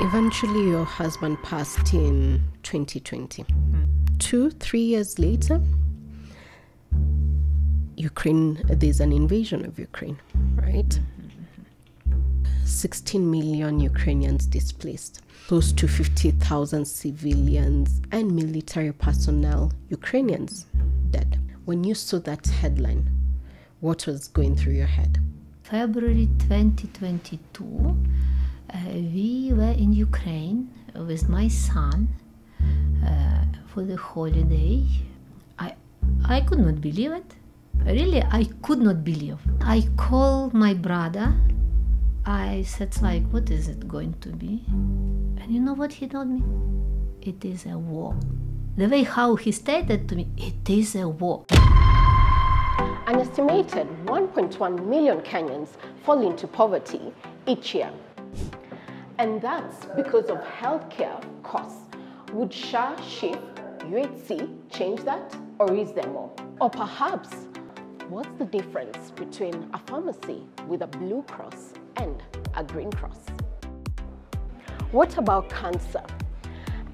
Eventually, your husband passed in 2020. 2-3 years later, Ukraine, there's an invasion of Ukraine, right? 16 million Ukrainians displaced, close to 50,000 civilians and military personnel, Ukrainians, dead. When you saw that headline, what was going through your head? February 2022, we were in Ukraine with my son for the holiday. I could not believe it. Really, I could not believe. I called my brother. I said, like, what is it going to be? And you know what he told me? It is a war. The way how he stated to me, it is a war. An estimated 1.1 million Kenyans fall into poverty each year. And that's because of healthcare costs. Would SHA, SHIF, UHC change that? Or is there more? Or perhaps, what's the difference between a pharmacy with a Blue Cross and a Green Cross? What about cancer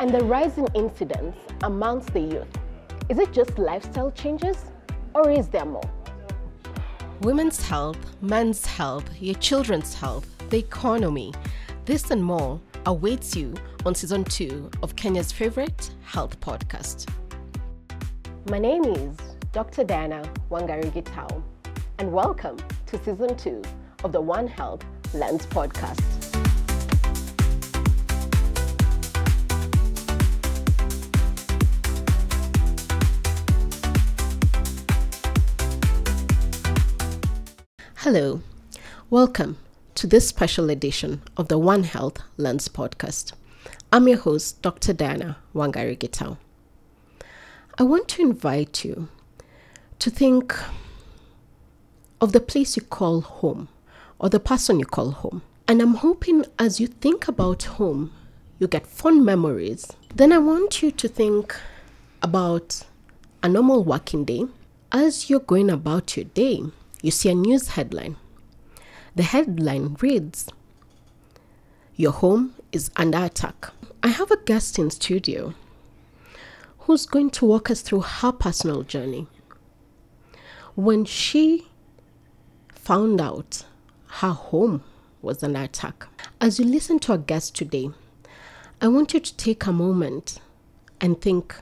and the rising incidence amongst the youth? Is it just lifestyle changes or is there more? Women's health, men's health, your children's health, the economy, this and more awaits you on season 2 of Kenya's favorite health podcast. My name is Dr. Wangari Gitau, and welcome to season 2 of the One Health Lens podcast. Hello, welcome to this special edition of the One Health Lens podcast. I'm your host, Dr. Wangari Gitau. I want to invite you to think of the place you call home or the person you call home. And I'm hoping as you think about home, you get fond memories. Then I want you to think about a normal working day. As you're going about your day, you see a news headline. The headline reads, "Your home is under attack." I have a guest in studio who's going to walk us through her personal journey. When she found out her home was under attack. As you listen to our guest today, I want you to take a moment and think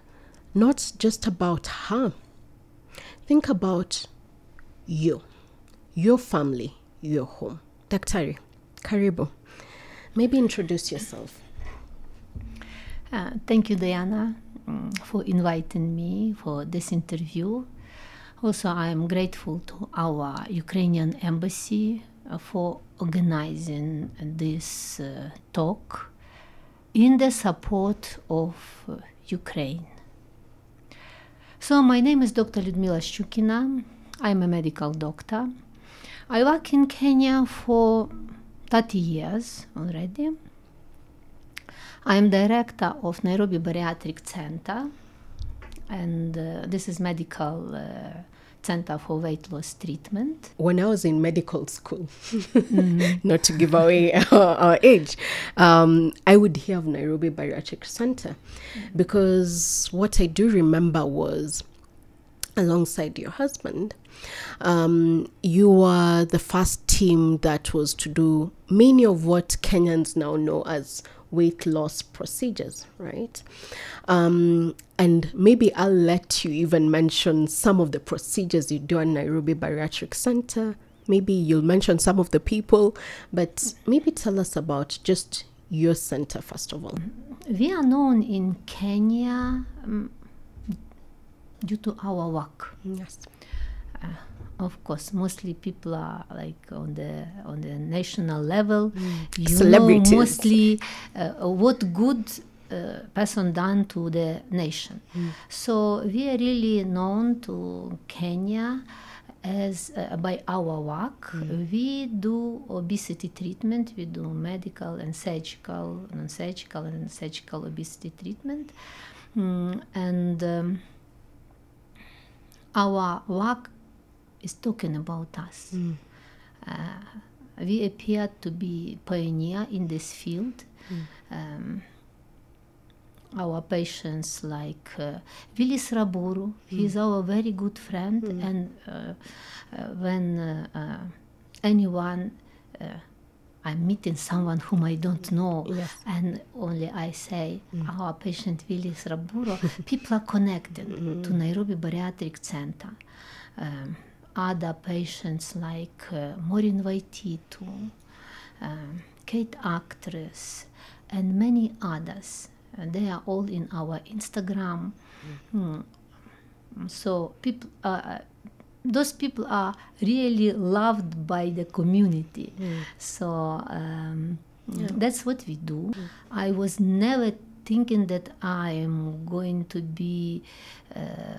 not just about her. Think about you, your family, your home. Daktari, karibu. Maybe introduce yourself. Thank you, Diana, for inviting me for this interview. Also, I am grateful to our Ukrainian embassy for organizing this talk in the support of Ukraine. So my name is Dr. Lyudmilla Schukina. I'm a medical doctor. I work in Kenya for 30 years already. I'm director of Nairobi Bariatric Center, and this is medical center for weight loss treatment. When I was in medical school, not to give away our age, I would hear of Nairobi Bariatric Center because what I do remember was, alongside your husband, you were the first team that was to do many of what Kenyans now know as weight loss procedures, right? And maybe I'll let you even mention some of the procedures you do at Nairobi Bariatric Center. Maybe you'll mention some of the people, but maybe tell us about just your center first of all. We are known in Kenya due to our work. Yes. Of course, mostly people are like on the national level. You Celebrities. know mostly what good person done to the nation. So we are really known to Kenya as by our work. We do obesity treatment. We do medical and surgical, non-surgical and surgical obesity treatment, and our work is talking about us. we appeared to be pioneer in this field. Our patients like Vilis Raburu, he's our very good friend, and when anyone I'm meeting someone whom I don't know, and only I say, our patient Vilis Raburu, people are connected to Nairobi Bariatric Center. Other patients like Maureen Waititu, Kate Actress, and many others. They are all in our Instagram. So people, those people are really loved by the community. So that's what we do. I was never thinking that I am going to be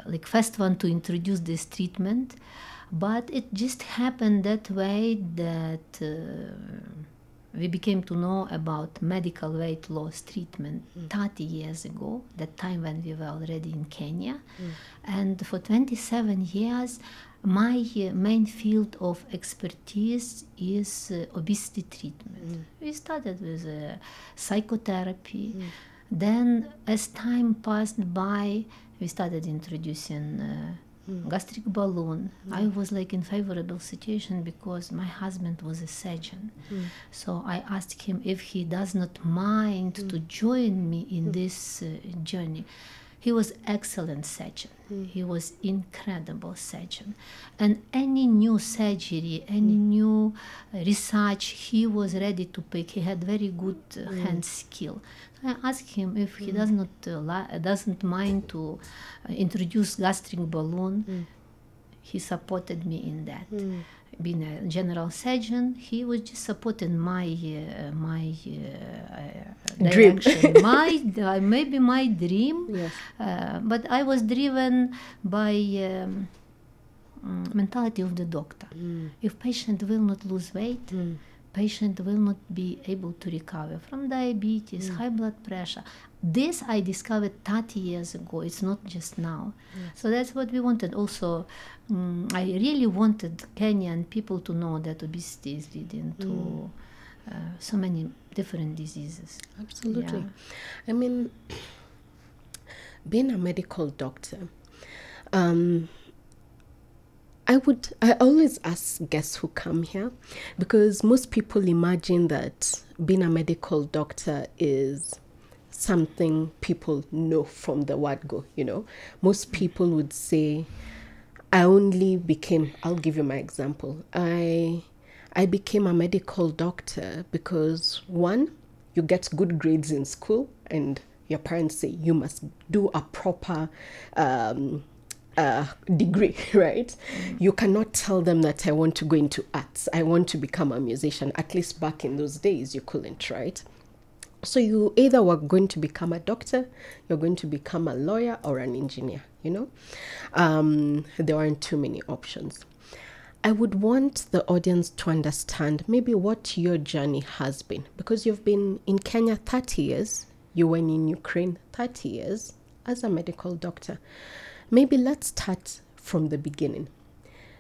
like first one to introduce this treatment, but it just happened that way that we became to know about medical weight loss treatment 30 years ago, that time when we were already in Kenya. And for 27 years, my main field of expertise is obesity treatment. We started with psychotherapy. Then, as time passed by, we started introducing gastric balloon. I was like in favorable situation because my husband was a surgeon. So I asked him if he does not mind to join me in this journey. He was excellent surgeon. He was incredible surgeon. And any new surgery, any new research, he was ready to pick. He had very good hand skill. I asked him if he doesn't mind to introduce gastric balloon. He supported me in that. Being a general surgeon, he was just supporting my direction, maybe my dream. But I was driven by mentality of the doctor. If patient will not lose weight, patient will not be able to recover from diabetes, high blood pressure. This I discovered 30 years ago. It's not just now. So that's what we wanted. Also, I really wanted Kenyan people to know that obesity is leading to so many different diseases. Absolutely. Yeah. I mean, being a medical doctor, I always ask guests who come here, because most people imagine that being a medical doctor is something people know from the word go, you know. Most people would say, I'll give you my example. I became a medical doctor because, one, you get good grades in school and your parents say you must do a proper degree, right? You cannot tell them that I want to go into arts, I want to become a musician. At least back in those days, you couldn't, right? So you either were going to become a doctor, you're going to become a lawyer or an engineer, you know? There weren't too many options. I would want the audience to understand maybe what your journey has been, because you've been in Kenya 30 years, you went in Ukraine 30 years as a medical doctor. Maybe let's start from the beginning.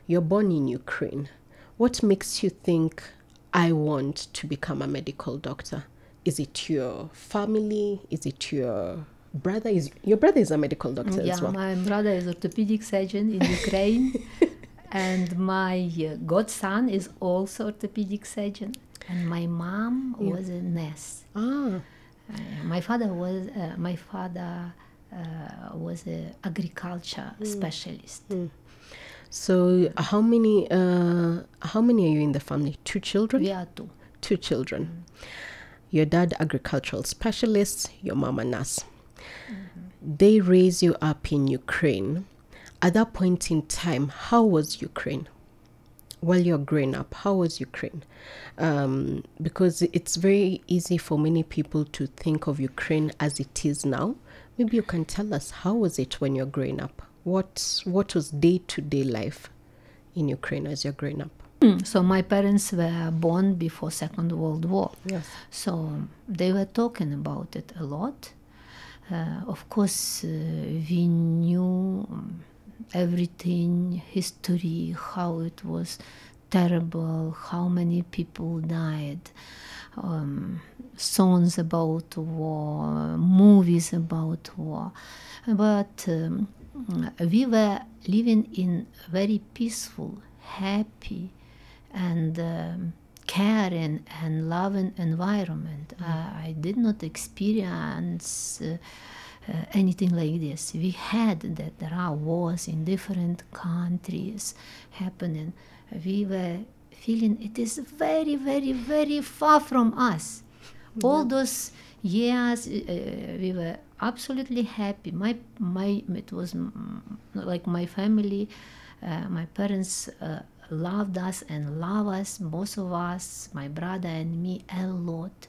You're born in Ukraine. What makes you think, I want to become a medical doctor? Is it your family? Is it your brother? Your brother is a medical doctor as well? Yeah, my brother is orthopedic surgeon in Ukraine. And my godson is also orthopedic surgeon. And my mom was a nurse. My father was an agriculture specialist. So how many are you in the family? 2 children? We are 2. 2 children. Your dad agricultural specialist, your mom a nurse. They raise you up in Ukraine. At that point in time, how was Ukraine? While you're growing up, how was Ukraine? Because it's very easy for many people to think of Ukraine as it is now. Maybe you can tell us, how was it when you're growing up? What was day-to-day life in Ukraine as you're growing up? So my parents were born before Second World War. Yes. So they were talking about it a lot. Of course, we knew everything, history, how it was terrible, how many people died, songs about war, movies about war. But we were living in a very peaceful, happy, and caring and loving environment. I did not experience anything like this. We had that there are wars in different countries happening. We were feeling it is very, very, very far from us. All those years, we were absolutely happy. It was like my family, my parents loved us and love us, both of us, my brother and me, a lot.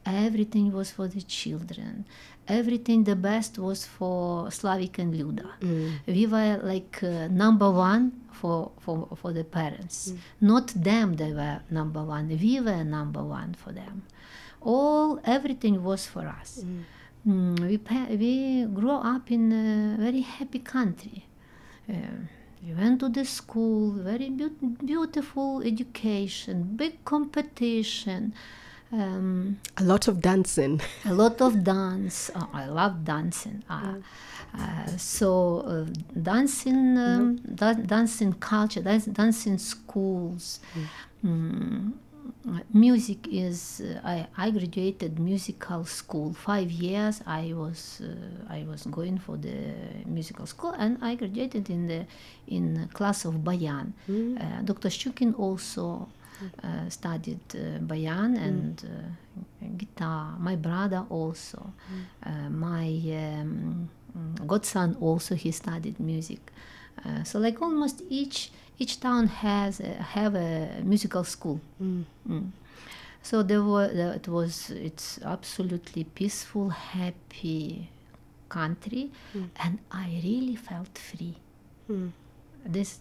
Everything was for the children. Everything the best was for Slavic and Luda. We were like number one for the parents. Not them, they were number one. We were number one for them. Everything was for us. We grew up in a very happy country. We went to the school, very beautiful education, big competition. A lot of dancing. A lot of dance. I love dancing. Dancing, dancing culture, dancing schools. Music is. I graduated musical school. 5 years. I was going for the musical school, and I graduated in class of Bayan. Dr. Shukin also studied Bayan and guitar. My brother also. My godson also, he studied music. So like almost each town have a musical school. So it's absolutely peaceful, happy country, and I really felt free.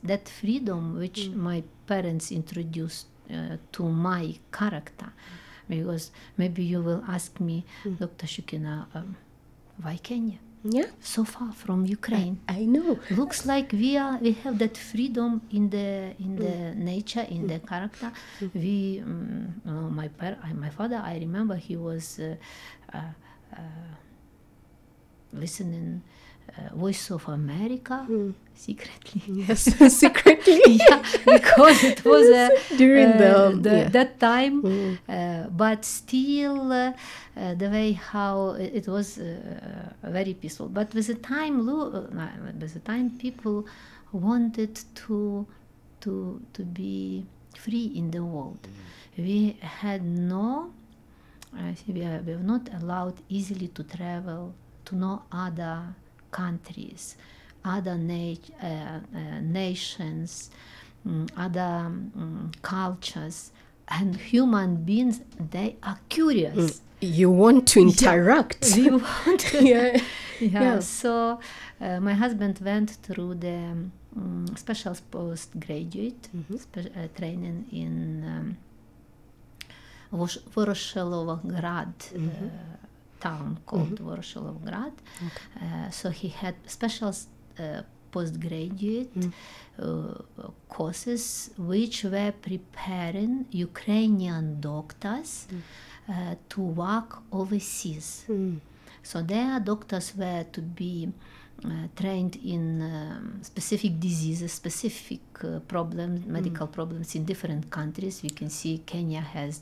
That freedom which my parents introduced to my character, because maybe you will ask me, Dr. Shukina, why Kenya? Yeah, so far from Ukraine. I know. Looks like we have that freedom in the nature, in the character. My father, I remember he was listening Voice of America secretly. Yes, secretly. Yeah, because it was during that time. But still, the way how it was very peaceful. But with the time, people wanted to be free in the world. We had we were not allowed easily to travel to know other countries, other nations, other cultures, and human beings, they are curious. You want to interact. Yeah, we want to. Yeah. So my husband went through the special postgraduate training in Voroshelovgrad, town called Voroshelovgrad. So he had special postgraduate courses which were preparing Ukrainian doctors to work overseas. So their doctors were to be trained in specific diseases, specific problems, medical problems in different countries. We can see Kenya has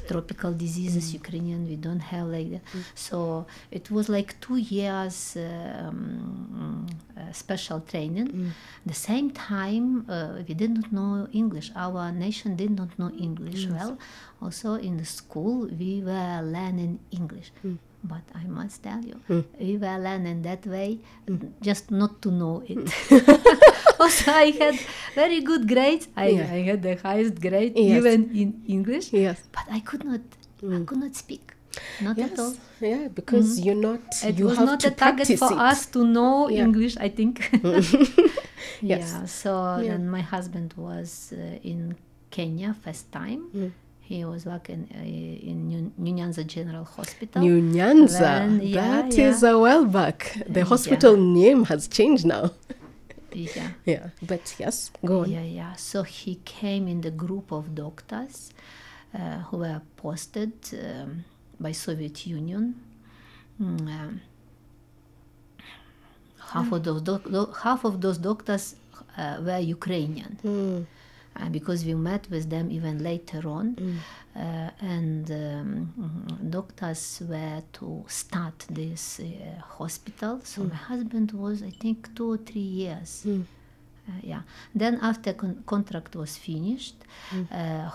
tropical diseases, Ukrainian, we don't have like that. So it was like 2 years special training. The same time, we did not know English. Our nation did not know English well. Also in the school, we were learning English. But I must tell you, we were learning that way, just not to know it. Also, I had very good grades. I had the highest grade, even in English. Yes. But I could not speak. Not at all. Yeah, because you're not. It you was have not to a target for us to know English, I think. Yes. Yeah. So then my husband was in Kenya first time. He was working in New Nyanza General Hospital. New Nyanza, that is a while back. The hospital name has changed now. Yeah. Yeah, but yes, go on. Yeah. So he came in the group of doctors who were posted by Soviet Union. Half of those doctors were Ukrainian. Because we met with them even later on, and doctors were to start this hospital. So my husband was, I think, 2 or 3 years. Then after contract was finished,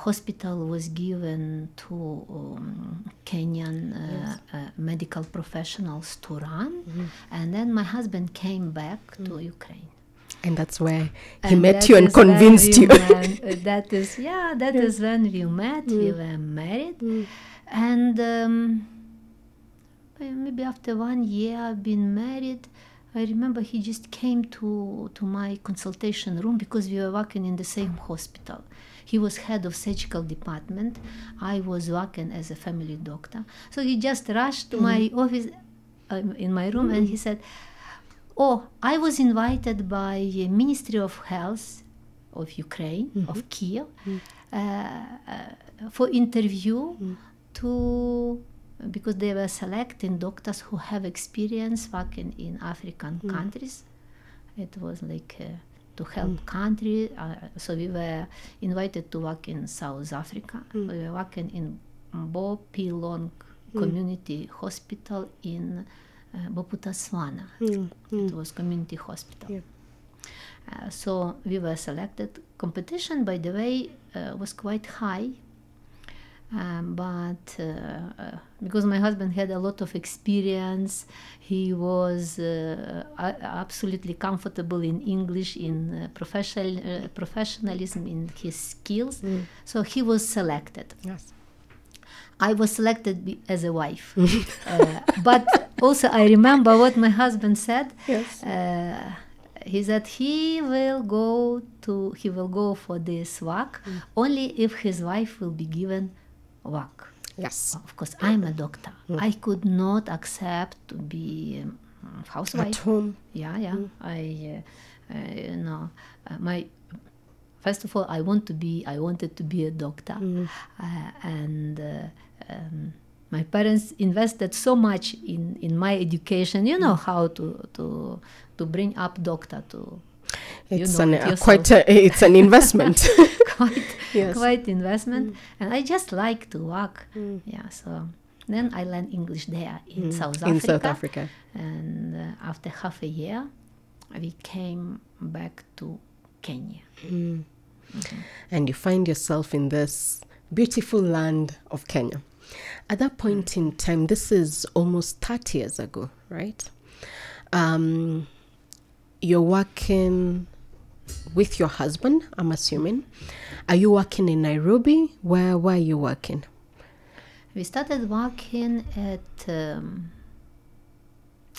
hospital was given to Kenyan medical professionals to run, and then my husband came back to Ukraine. And that's where he met you and convinced you. That is when we met. We were married, and maybe after 1 year being married, I remember he just came to my consultation room because we were working in the same hospital. He was head of surgical department. I was working as a family doctor. So he just rushed to my office in my room, and he said, "Oh, I was invited by Ministry of Health of Ukraine, of Kiev, for interview because they were selecting doctors who have experience working in African countries. It was like to help country. So we were invited to work in South Africa. We were working in Bo Pilong Community Hospital in Boputaswana. It was community hospital. So we were selected. Competition, by the way, was quite high. But because my husband had a lot of experience, he was absolutely comfortable in English, in professionalism, in his skills. So he was selected. Yes. I was selected as a wife. But also I remember what my husband said. Yes. He said he will go for this work only if his wife will be given work. Yes. Of course, I'm a doctor. I could not accept to be a housewife. At home. Yeah. First of all, I wanted to be a doctor, and my parents invested so much in my education. You know how to bring up doctor to. It's it's an investment. Quite investment, and I just like to work. So then I learned English there in South Africa. And after half a year, we came back to Kenya. And you find yourself in this beautiful land of Kenya. At that point in time, this is almost 30 years ago, right? You're working with your husband, I'm assuming. Are you working in Nairobi? Where are you working? We started working at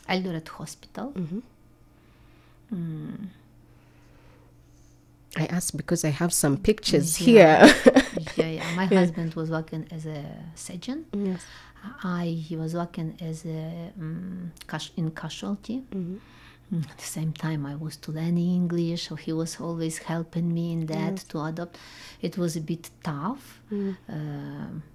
Eldoret Hospital. I asked because I have some pictures here. My husband was working as a surgeon. Yes. He was working as in casualty. At the same time, I was to learn English, so he was always helping me in that to adopt. It was a bit tough,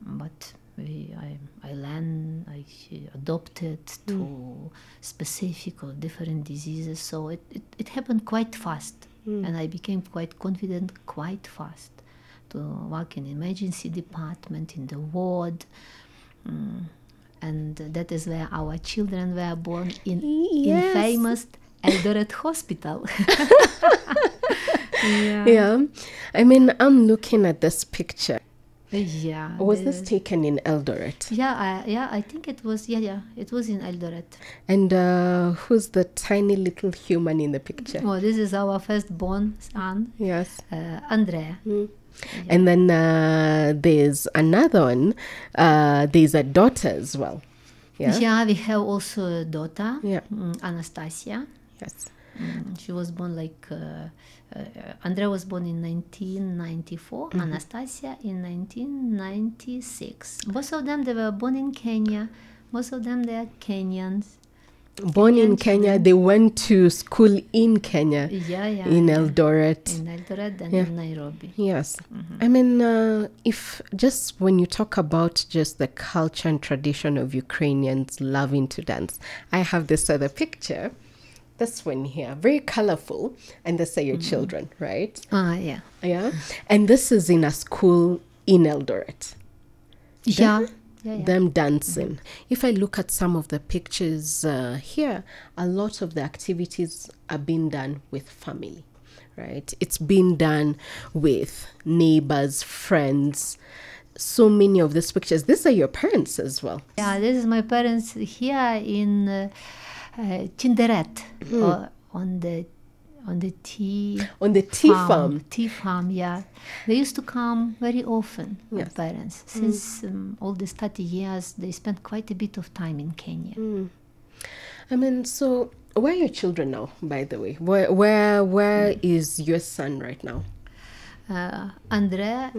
but I learned, I adopted to specific or different diseases. So it happened quite fast, and I became quite confident quite fast to work in emergency department, in the ward. And that is where our children were born in famous Eldoret Hospital. Yeah. I mean, I'm looking at this picture. Yeah. Was this taken in Eldoret? Yeah, I think it was. It was in Eldoret. And who's the tiny little human in the picture? Oh, this is our firstborn son. Yes. Andrea. And then there's another one. There's a daughter as well. Yeah, we have also a daughter, Anastasia. Yes. She was born Andrea was born in 1994, Anastasia in 1996. Both of them, they were born in Kenya. Most of them, they are Kenyans. Born in Kenya, they went to school in Kenya, in Eldoret. In Eldoret and in Nairobi. Yes. I mean, if just when you talk about just the culture and tradition of Ukrainians loving to dance, I have this other picture, this one here, very colorful, and these are your children, right? Yeah. Yeah. And this is in a school in Eldoret. Them dancing. If I look at some of the pictures here, a lot of the activities are being done with family, right? It's being done with neighbors, friends. So many of these pictures, these are your parents as well. Yeah, this is my parents here in Tinderet, on the tea farm. Tea farm, yeah. They used to come very often, my parents. Since all these 30 years, they spent quite a bit of time in Kenya. I mean, so where are your children now, by the way? Where is your son right now? Andre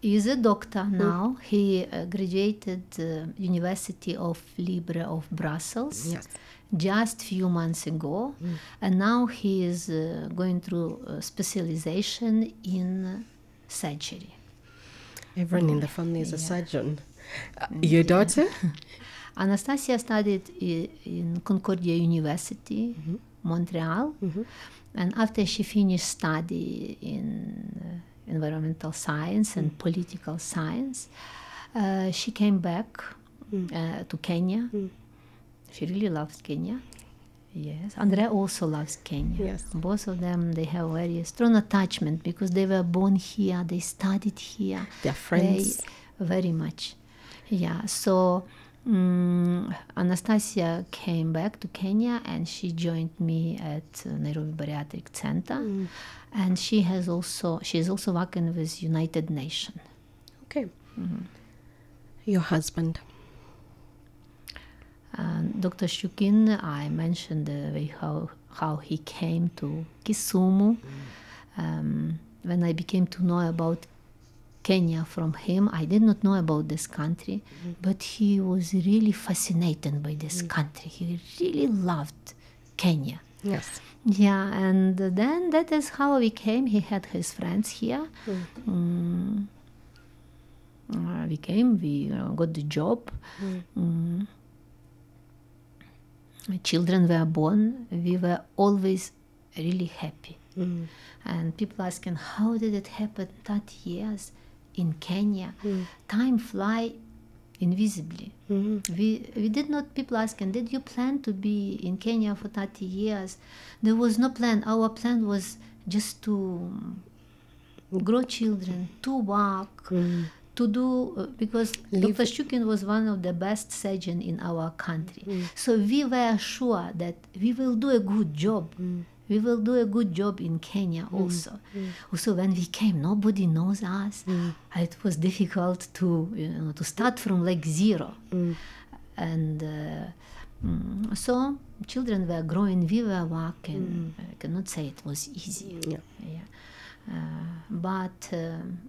is a doctor now. He graduated University of Libre of Brussels. Yes. Just few months ago, and now he is going through specialization in surgery. Everyone in the family is a surgeon. Your daughter? Anastasia studied in Concordia University, Montreal, and after she finished study in environmental science and political science, she came back to Kenya. She really loves Kenya. Yes. Andrea also loves Kenya. Yes. Both of them, they have very strong attachment because they were born here, they studied here. They're friends. Very much. Yeah. So Anastasia came back to Kenya and she joined me at Nairobi Bariatric Center. And she is also working with United Nations. Okay. Your husband? Dr. Schukina, I mentioned the way how he came to Kisumu. When I became to know about Kenya from him, I did not know about this country, but he was really fascinated by this country. He really loved Kenya. Yes. Yeah, and then that is how we came. He had his friends here. We came, we got the job. Children were born. We were always really happy. And people asking, how did it happen 30 years in Kenya? Time fly invisibly. We did not, people asking, did you plan to be in Kenya for 30 years? There was no plan. Our plan was just to grow children, to work, to do, because Dr. Shukin was one of the best surgeons in our country. So we were sure that we will do a good job. We will do a good job in Kenya also. Also, when we came, nobody knows us. It was difficult to start from like zero. And so children were growing, we were working. I cannot say it was easy. But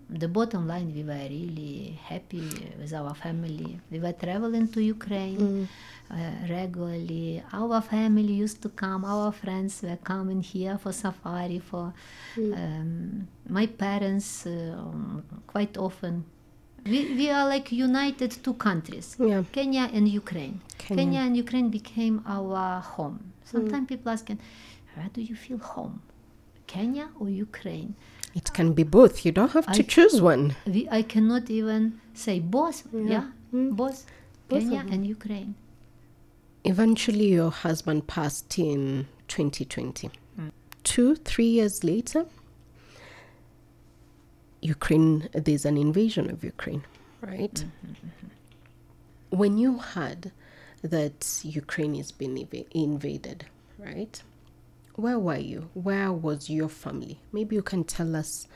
the bottom line, we were really happy with our family. We were traveling to Ukraine regularly. Our family used to come. Our friends were coming here for safari. For my parents, quite often. We are like united two countries, Kenya and Ukraine. Kenya and Ukraine became our home. Sometimes people ask, where do you feel home? Kenya or Ukraine? It can be both. You don't have to choose one. I cannot even say both. Both Kenya and Ukraine. Eventually, your husband passed in 2020. 2-3 years later, Ukraine, there's an invasion of Ukraine, right? When you heard that Ukraine is being invaded, right? Where were you? Where was your family? Maybe you can tell us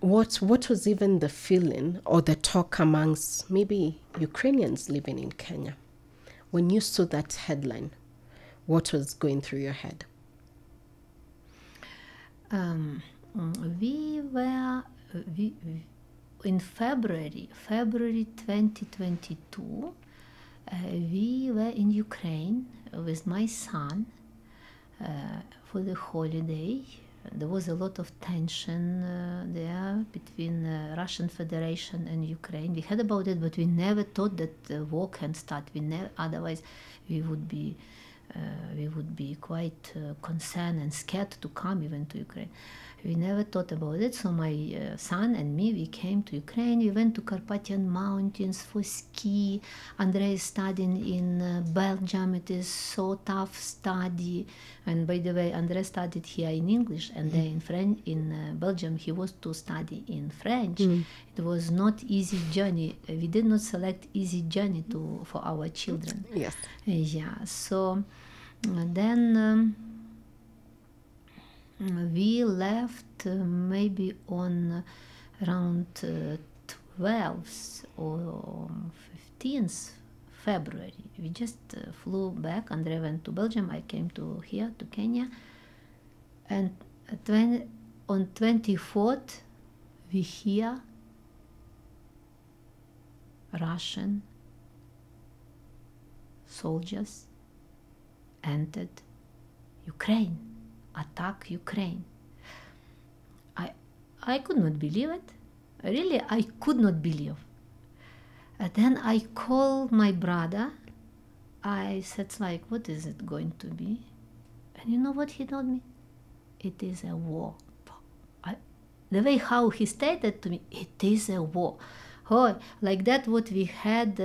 what was even the feeling or the talk amongst maybe Ukrainians living in Kenya. When you saw that headline, what was going through your head? We were in February 2022. we were in Ukraine with my son for the holiday. There was a lot of tension there between Russian Federation and Ukraine. We heard about it, but we never thought that the war can start. Otherwise, we would be quite concerned and scared to come even to Ukraine. We never thought about it. So my son and me, we came to Ukraine. We went to Carpathian Mountains for ski. Andrei is studying in Belgium. It is so tough study. And by the way, Andrei studied here in English, and then in French. In Belgium, he was to study in French. It was not easy journey. We did not select easy journey for our children. Yes. Yeah. So then. We left maybe on around 12th or 15th February. We just flew back. Andrei went to Belgium. I came to here, to Kenya. And on 24th, we hear Russian soldiers entered Ukraine. Attack Ukraine. I could not believe it. Really, I could not believe. And then I called my brother. I said, like, what is it going to be? And you know what he told me? It is a war. The way how he stated to me, it is a war. Oh, like that what we had,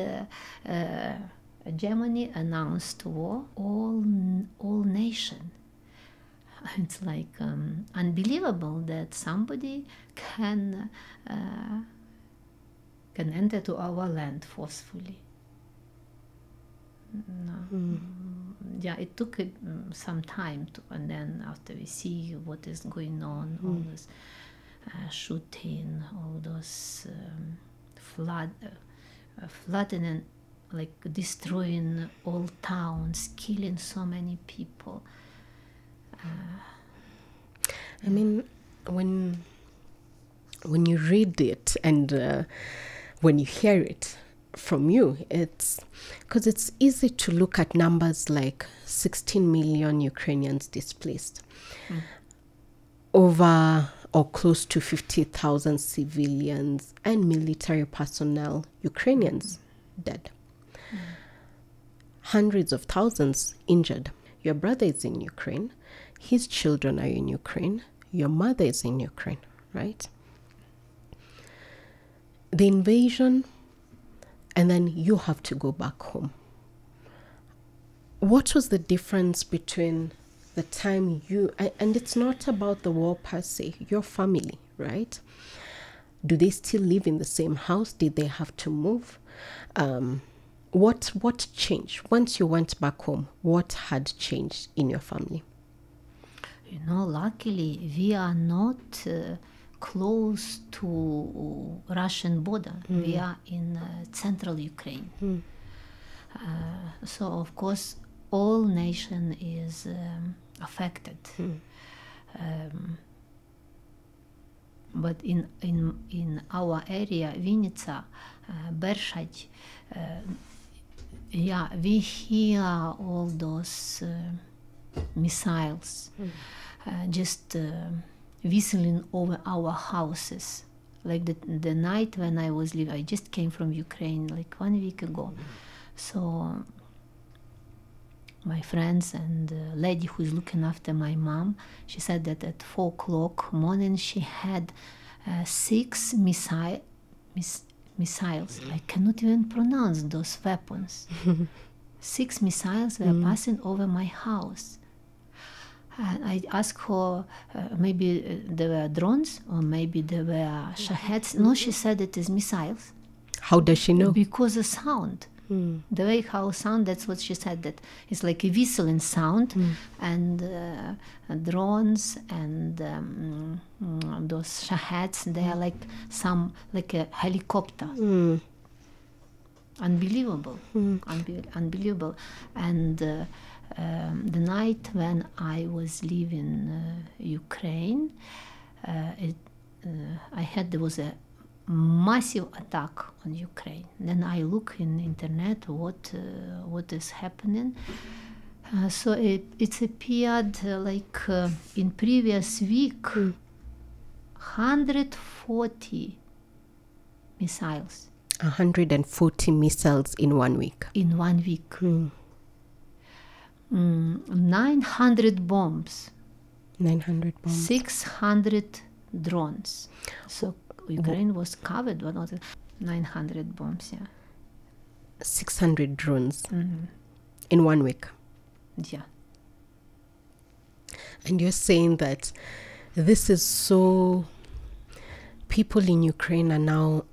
Germany announced war, all nation. It's like unbelievable that somebody can enter to our land forcefully. No. Yeah, it took some time and then after we see what is going on, all this shooting, all those flooding and like destroying all towns, killing so many people. I mean, when you read it and when you hear it from you, it's because it's easy to look at numbers like 16 million Ukrainians displaced, over or close to 50,000 civilians and military personnel, Ukrainians, dead, hundreds of thousands injured. Your brother is in Ukraine. His children are in Ukraine. Your mother is in Ukraine, right? The invasion, and then you have to go back home. What was the difference between the time and it's not about the war per se, your family, right? Do they still live in the same house? Did they have to move? What changed? Once you went back home, what had changed in your family? You know, luckily we are not close to Russian border. We are in central Ukraine. So of course all nation is affected. But in our area, Vinnytsia, Bershach, yeah, we hear all those missiles just whistling over our houses. Like the night when I was leaving, I just came from Ukraine like 1 week ago. So my friends and the lady who is looking after my mom, she said that at 4 o'clock morning she had 6 missiles. I cannot even pronounce those weapons. 6 missiles were passing over my house. And I asked her, maybe they were drones or maybe they were shaheds. No, she said it is missiles. How does she know? Because the sound. The way how sound, that's what she said, that it's like a whistling sound, and drones and those shaheds, they are like a helicopter. Unbelievable. Unbelievable. And the night when I was leaving Ukraine, there was a massive attack on Ukraine. Then I look in internet what is happening. So it's appeared in previous week 140 missiles. 140 missiles in 1 week. In 1 week. 900 bombs. 900 bombs. 600 drones. So Ukraine was covered with 900 bombs, 600 drones in 1 week. Yeah. And you're saying that this is so... People in Ukraine are now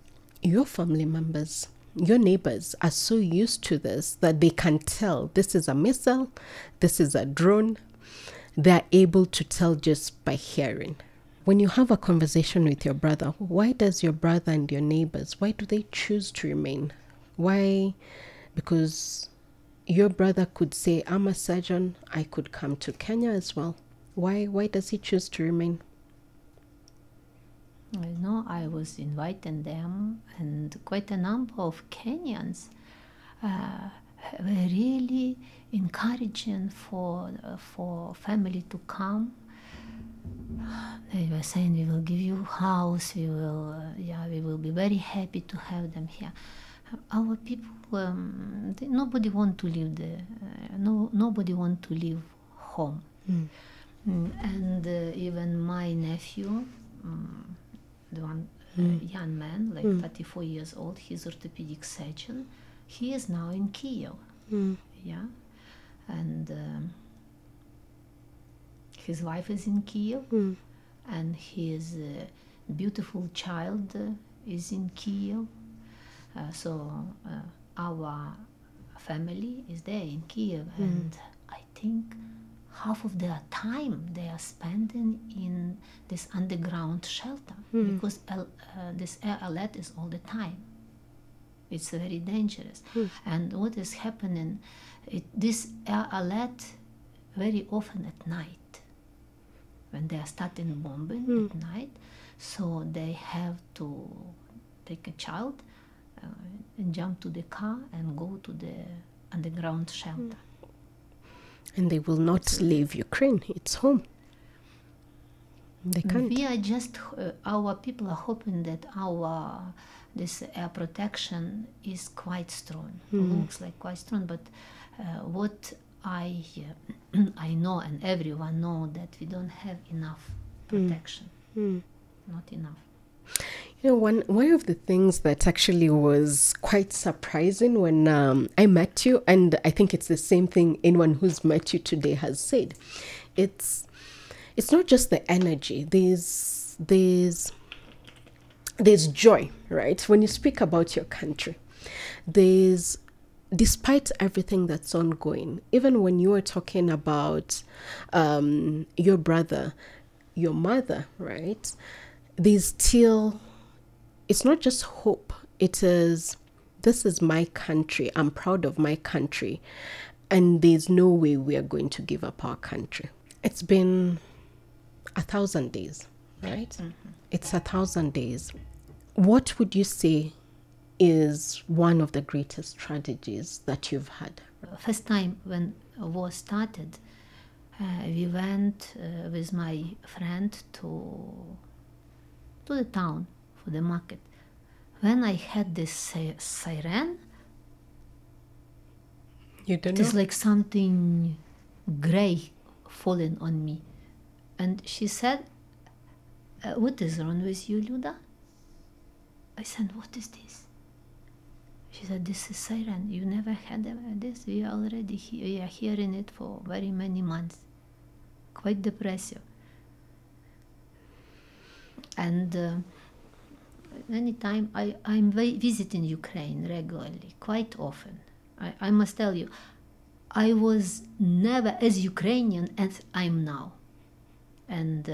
your family members, your neighbors are so used to this that they can tell this is a missile, this is a drone. They're able to tell just by hearing. When you have a conversation with your brother, why does your brother and your neighbors, why do they choose to remain? Why? Because your brother could say, I'm a surgeon, I could come to Kenya as well. Why does he choose to remain? I was inviting them, and quite a number of Kenyans were really encouraging for family to come. They were saying, we will give you a house, we will be very happy to have them here. Our people, nobody want to leave nobody want to leave home. And even my nephew, the one young man, like 34 years old, he's orthopedic surgeon. He is now in Kiev. Yeah, and his wife is in Kiev, and his beautiful child is in Kiev. So our family is there in Kiev, and I think half of their time they are spending in this underground shelter because this air alert is all the time. It's very dangerous. And what is happening, this air alert very often at night, when they are starting bombing at night, so they have to take a child and jump to the car and go to the underground shelter. And they will not leave Ukraine. It's home. They can't. We are just, our people are hoping that this air protection is quite strong. Looks like quite strong, but what I know, and everyone know, that we don't have enough protection. Not enough. You know, one of the things that actually was quite surprising when I met you, and I think it's the same thing anyone who's met you today has said, it's not just the energy. There's joy, right? When you speak about your country, despite everything that's ongoing, even when you were talking about your brother, your mother, right? There's still, it's not just hope. It is, this is my country. I'm proud of my country. And there's no way we are going to give up our country. It's been 1,000 days, right? It's 1,000 days. What would you say is one of the greatest tragedies that you've had? First time when war started, we went with my friend to the town for the market. When I had this siren, It is like something gray falling on me. And she said, what is wrong with you, Luda? I said, what is this? She said, this is siren. You never had this? We are already we are hearing it for very many months. Quite depressive. And anytime I'm visiting Ukraine regularly, quite often. I must tell you, I was never as Ukrainian as I'm now. And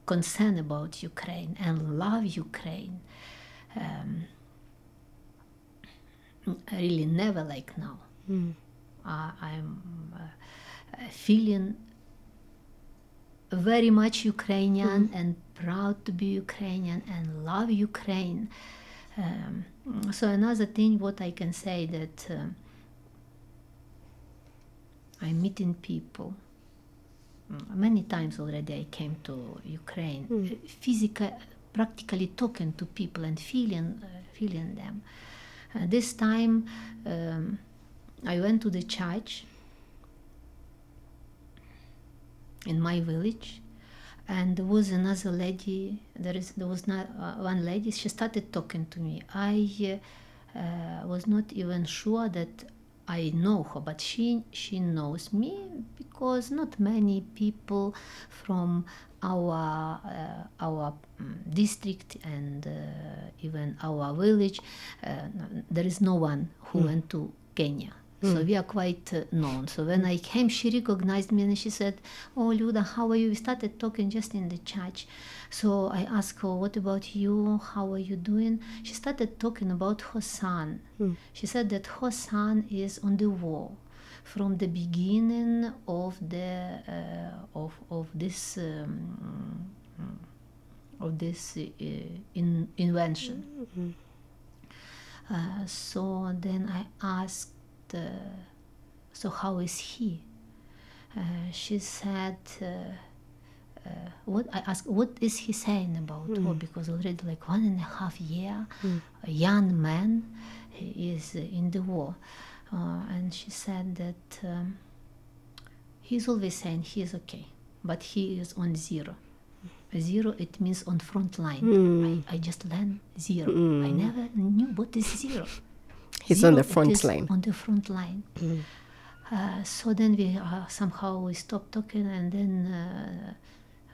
concerned about Ukraine and love Ukraine. Really never like now. I'm feeling very much Ukrainian and proud to be Ukrainian and love Ukraine. So another thing what I can say that I'm meeting people. Many times already I came to Ukraine, physically, practically talking to people and feeling them. This time I went to the church in my village, and there was another lady. There was not one lady. She started talking to me. I was not even sure that I know her, but she knows me, because not many people from our district and even our village, there is no one who went to Kenya. So we are quite known. So when I came, she recognized me and she said, "Oh, Luda, how are you?" We started talking just in the church. So I asked her, "What about you? How are you doing?" She started talking about her son. She said that her son is on the war from the beginning of the invention. So then I asked, so how is he? She said, what I asked, what is he saying about her? Because already like 1.5 years, a young man is in the war. And she said that he's always saying he is okay, but he is on zero. Zero, it means on front line. I just learned zero. I never knew what is zero. He's Zero, on the front line. On the front line. So then we somehow we stopped talking, and then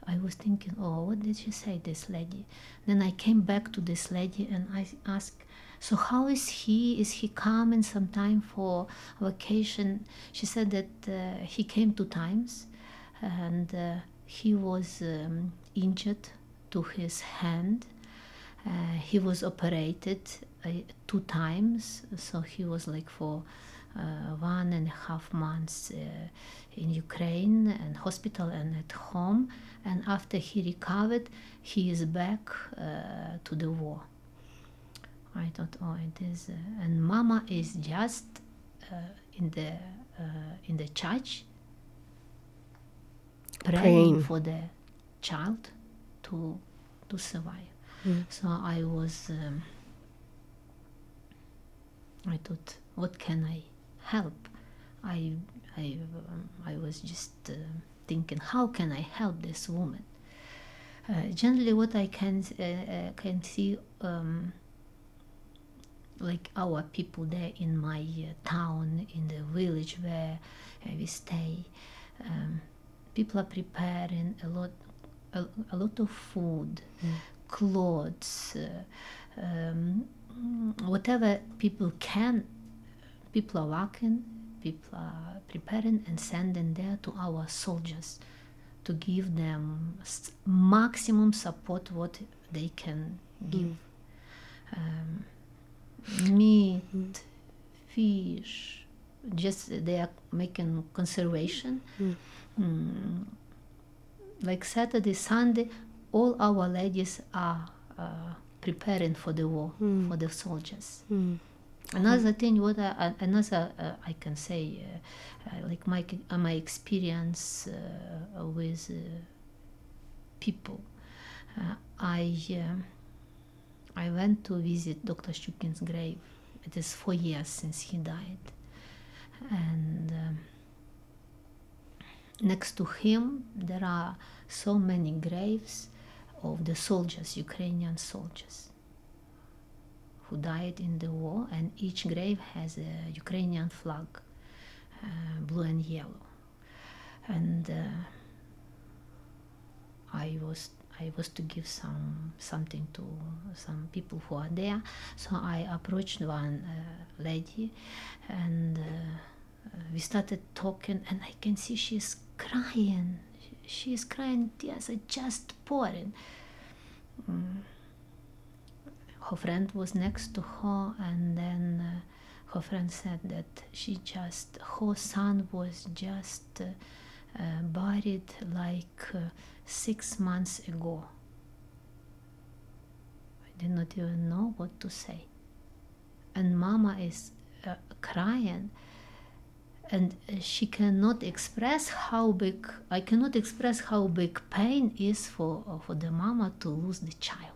I was thinking, oh, what did she say, this lady? Then I came back to this lady and I asked, so how is he? Is he coming sometime for vacation? She said that he came 2 times, and he was injured to his hand. He was operated 2 times, so he was like for 1.5 months in Ukraine and hospital and at home, and after he recovered, he is back to the war. I thought, oh, it is, and Mama is just in the church praying for the child to survive. So I was, I thought, what can I help? I was just thinking, how can I help this woman? Generally, what I can see, like our people there in my town, in the village where we stay, people are preparing a lot of food, clothes, whatever people can. People are working, people are preparing and sending there to our soldiers to give them maximum support what they can give. Meat, fish, just they are making conservation. Like Saturday, Sunday, all our ladies are preparing for the war, for the soldiers. Another thing, what I can say, like my experience with people, I went to visit Dr. Shukin's grave. It is 4 years since he died, and next to him there are so many graves of the soldiers, Ukrainian soldiers, who died in the war, and each grave has a Ukrainian flag, blue and yellow. And I was to give something to some people who are there, so I approached one lady, and we started talking, and I can see she's crying. She is crying, tears are just pouring. Her friend was next to her, and then her friend said that her son was just buried like 6 months ago. I did not even know what to say. And Mama is crying, and she cannot express how big, I cannot express how big pain is for the mama to lose the child.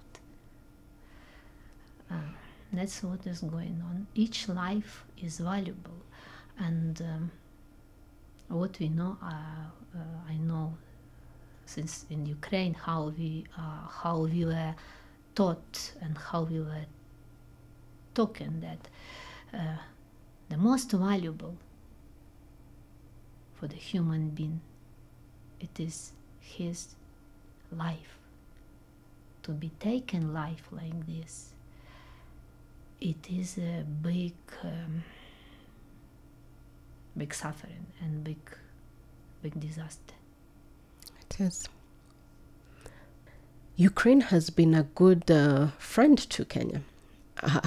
That's what is going on. Each life is valuable, and what we know, I know since in Ukraine how we were taught and how we were talking that the most valuable for the human being, it is his life. To be taken life like this, it is a big suffering and big disaster. It is. Ukraine has been a good friend to Kenya,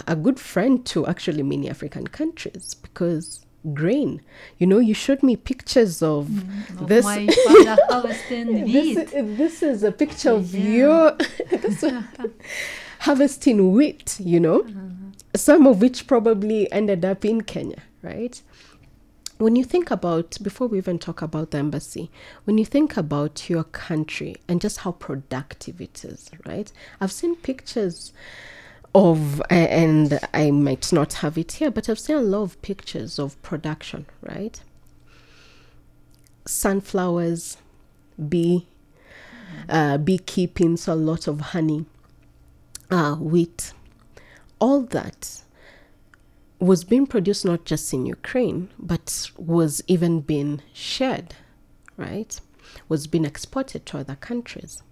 a good friend to actually many African countries, because grain, you showed me pictures of this. My father harvesting wheat. This is a picture of your harvesting wheat, some of which probably ended up in Kenya, right? When you think about, before we even talk about the embassy, when you think about your country and just how productive it is, right? I've seen pictures of, and I might not have it here, but I've seen a lot of pictures of production, right? Sunflowers, beekeeping, so a lot of honey, wheat, all that was being produced not just in Ukraine, but was even being shared, right? Was being exported to other countries.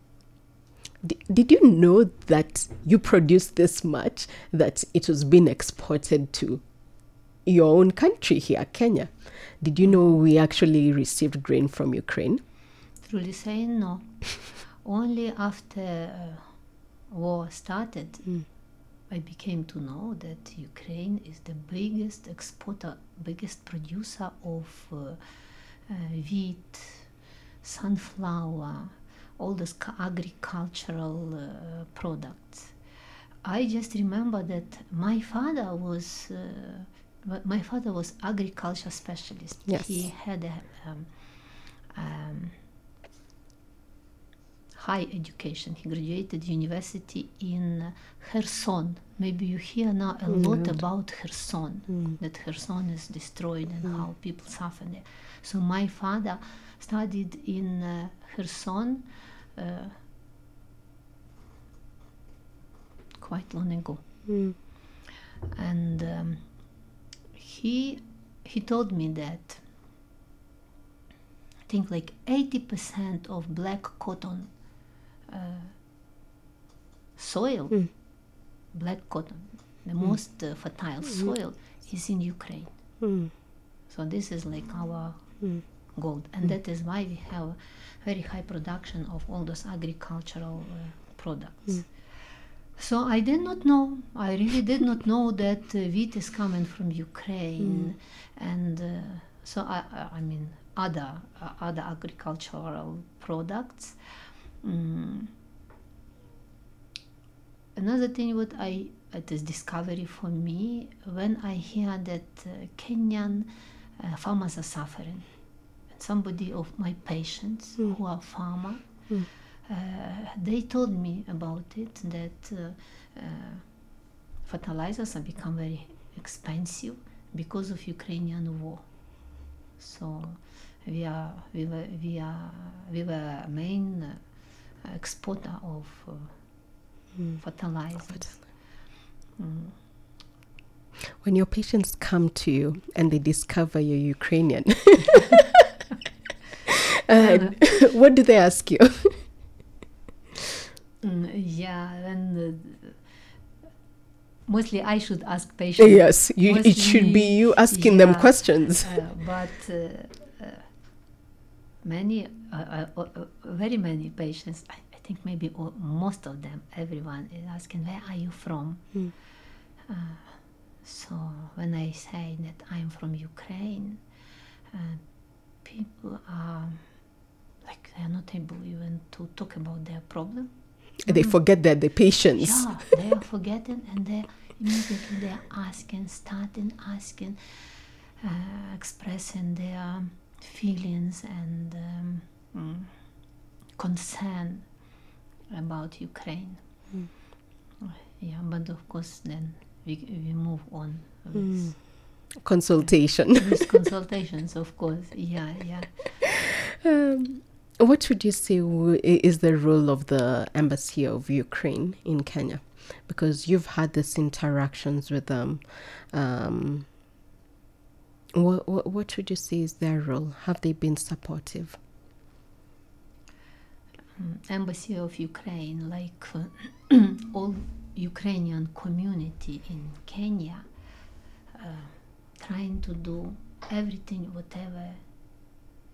Did you know that you produced this much, that it was being exported to your own country here, Kenya? Did you know we actually received grain from Ukraine? Truly saying, no. Only after war started, I became to know that Ukraine is the biggest exporter, biggest producer of wheat, sunflower, all those agricultural products. I just remember that my father was agriculture specialist. Yes. He had a high education. He graduated university in Kherson. Maybe you hear now a lot about Kherson, that Kherson is destroyed and how people suffer there. So my father studied in Kherson quite long ago. And he told me that I think like 80% of black cotton soil, black cotton, the most fertile soil, is in Ukraine. So this is like our gold, and that is why we have very high production of all those agricultural products. So I did not know, I really did not know that wheat is coming from Ukraine, and so I mean other agricultural products. Another thing what it is discovery for me when I hear that Kenyan farmers are suffering. And somebody of my patients who are farmer, they told me about it, that fertilizers have become very expensive because of Ukrainian war. So we were main exporter of fertilizers. When your patients come to you and they discover you're Ukrainian, what do they ask you? Yeah, and mostly I should ask patients. Yes, it should be you asking them questions. But many, very many patients, I think maybe most of them, everyone is asking, where are you from? So when I say that I'm from Ukraine, people are They are not able even to talk about their problem. They forget that the patients. Yeah, they are forgetting, and they immediately they are starting asking, expressing their feelings and concern about Ukraine. Yeah, but of course then we move on with Consultation. with consultations, of course. Yeah. What would you say is the role of the Embassy of Ukraine in Kenya? Because you've had these interactions with them. What would you say is their role? Have they been supportive? Embassy of Ukraine, like all Ukrainian community in Kenya, trying to do everything, whatever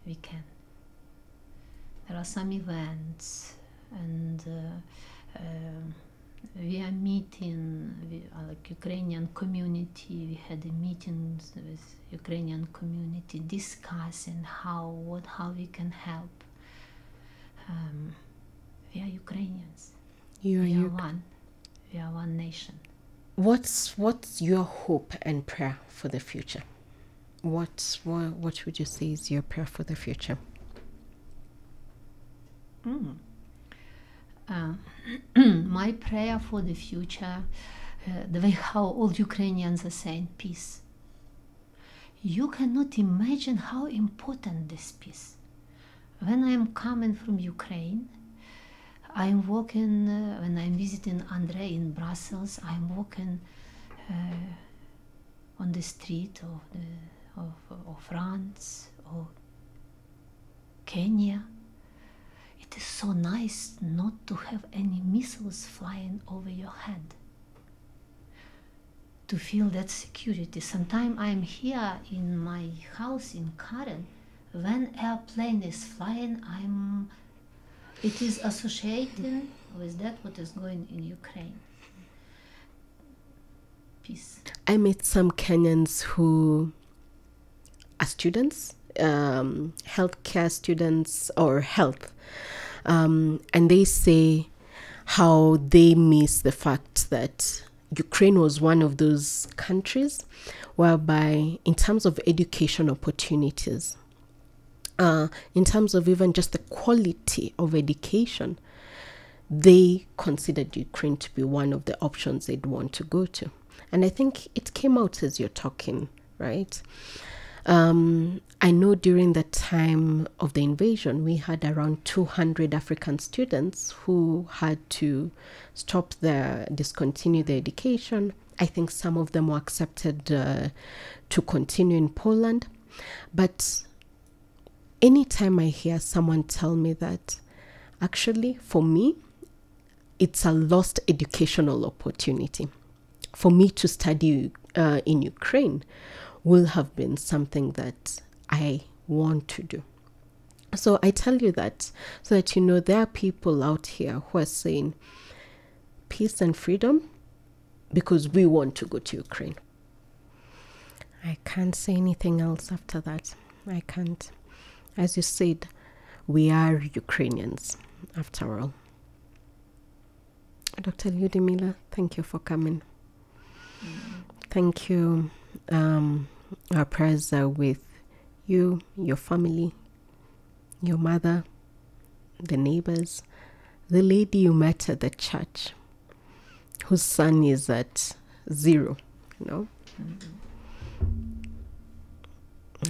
we can. There are some events, and we are meeting like Ukrainian community. We had meetings with Ukrainian community discussing how we can help. We are Ukrainians. We are one. We are one nation. What's your hope and prayer for the future? What would you say is your prayer for the future? My prayer for the future, the way how all Ukrainians are saying peace. You cannot imagine how important this peace. When I'm coming from Ukraine, I'm walking, when I'm visiting Andre in Brussels, I'm walking on the street of France or Kenya. It is so nice not to have any missiles flying over your head. To feel that security. Sometimes I'm here in my house in Karen. When airplane is flying, it is associated with that what is going in Ukraine. Peace. I met some Kenyans who are students, healthcare students or health, and they say how they miss the fact that Ukraine was one of those countries whereby in terms of education opportunities, in terms of even just the quality of education, they considered Ukraine to be one of the options they'd want to go to. And I think it came out as you're talking, right? I know during the time of the invasion, we had around 200 African students who had to discontinue their education. I think some of them were accepted to continue in Poland. But anytime I hear someone tell me that, actually, for me, it's a lost educational opportunity. For me to study in Ukraine will have been something that I want to do. So I tell you that so that you know there are people out here who are saying peace and freedom because we want to go to Ukraine. I can't say anything else after that. I can't. As you said, we are Ukrainians after all. Dr. Lyudmilla, thank you for coming. Thank you. Our prayers are with you, your family, your mother, the neighbors, the lady you met at the church, whose son is at 0, you know.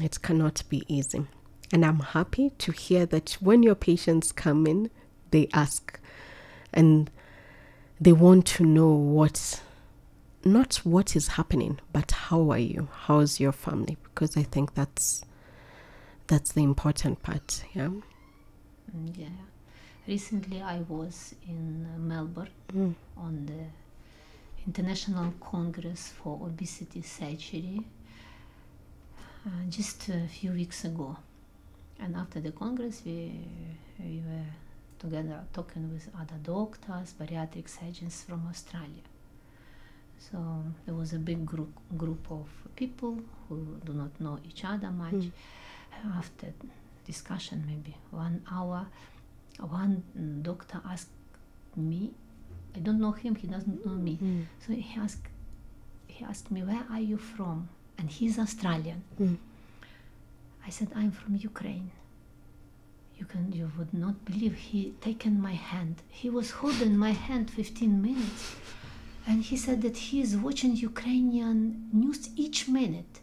It cannot be easy. And I'm happy to hear that when your patients come in, they ask and they want to know not what is happening, but how are you? How's your family? Because I think that's the important part. Yeah. Yeah. Recently, I was in Melbourne on the International Congress for Obesity Surgery just a few weeks ago. And after the Congress, we were together talking with other doctors, bariatric surgeons from Australia. So there was a big group of people who do not know each other much. After discussion, maybe 1 hour. One doctor asked me, I don't know him, he doesn't know me. So he asked me, where are you from? And he's Australian. I said, I'm from Ukraine. You would not believe, he taken my hand. He was holding my hand 15 minutes. And he said that he is watching Ukrainian news each minute.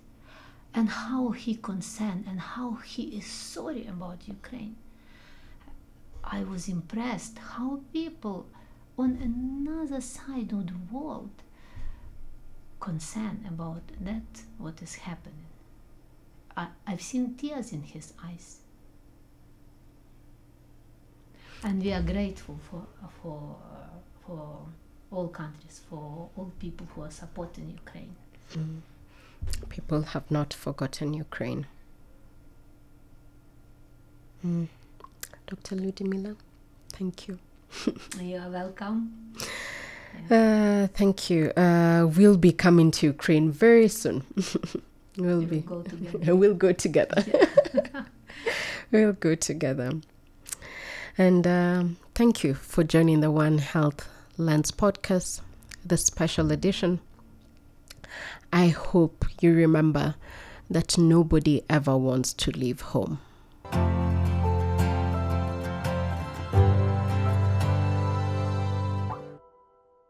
And how he concerned and how he is sorry about Ukraine. I was impressed how people on another side of the world concerned about that, what is happening. I've seen tears in his eyes. And we are grateful for all countries, for all people who are supporting Ukraine. People have not forgotten Ukraine. Dr. Lyudmilla, thank you. You are welcome. Thank you. We'll be coming to Ukraine very soon. We'll go together. We'll go together. We'll go together. And thank you for joining the One Health Lens podcast, the special edition. I hope you remember that nobody ever wants to leave home.